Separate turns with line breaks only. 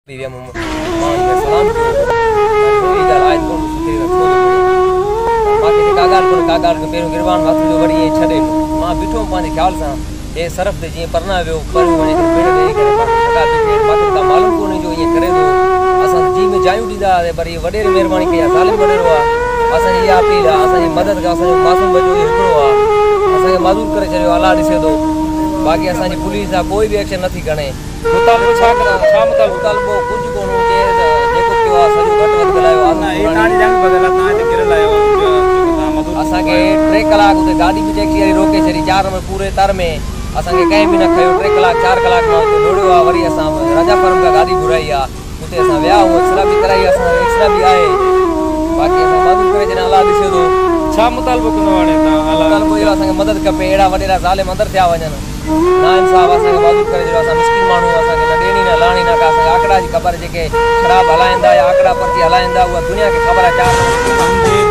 Viviamo salam कागार के पेरो गिरवान माथु जो वड़ी छडे मां बिठो पाने ख्याल सा ए सरफ दे जी परना वियो पर वने पेड़ दे करे सका दे माथु का मालूम कोने जो ये करे दो असा जी में जायू दीदा दे पर ये वडेर मेहरबानी कया जालिम वडेरो आ असा ये अपील असा ये मदद का असा मासूम बचो ये हिकड़ो आ असा के माजूर करे छयो अल्लाह दिसे दो बाकी असा जी पुलिस आ कोई भी एक्शन नथी गणे मुतालबो छा करा छा मुतालबो कुछ कोनो जे जेको क्यो आ सजो घट वध गलायो आ ना ए ताणी जंग बदला ता जे गिर लायो असा के 3 कलाक उते गाड़ी भी टैक्सी वाली रोके छरी 4 में पूरे तर में असा के कहीं भी न खयो 3 कलाक 4 कलाक में उते लोड़ियो आ वरी असा राजा फर्म का गाड़ी घुराई आ उते असा व्या हो एक्सरा भी कराई असा एक्सरा भी आए बाकी असा मदद करे जन अल्लाह दिसे दो छा मुतालबो कनो वाणे ता अल्लाह मुतालबो यो असा के मदद कपे एड़ा वडेरा जालिम अंदर थिया वजन ना इंसाफ असा के मदद करे जो असा मिस्किन मानू असा के न देनी न लाणी न का असा आकड़ा जी खबर जे के शराब हलाइंदा या आकड़ा परती हलाइंदा वो दुनिया के खबर आ 4